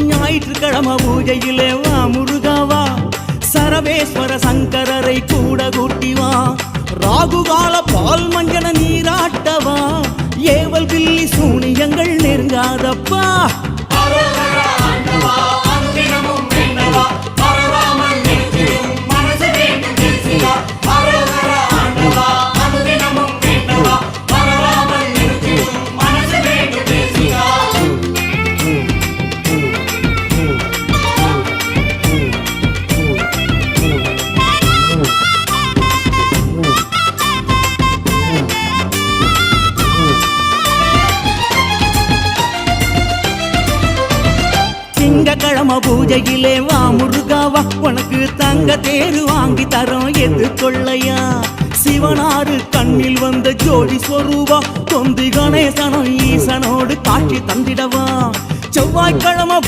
ஞாயிற்றுக்கிழமை பூஜையிலே வா முருகாவா சரவேஸ்வர சங்கரரை கூட கூட்டிவா ராகுகால பால் மஞ்சன நீராட்டவா ஏவல் பில்லி சூனியங்கள் நெருங்காதப்பா திங்கக்கிழமை பூஜையிலே வா முருகாவா உனக்கு தங்க தேரு வாங்கி தரோம் எதிர்கொள்ளையா சிவனாரு கண்ணில் வந்த ஜோடி ஸ்வரூபா தொந்தி கணேசனும் ஈசனோடு காட்சி தந்திடவா செவ்வாய்க்கிழமை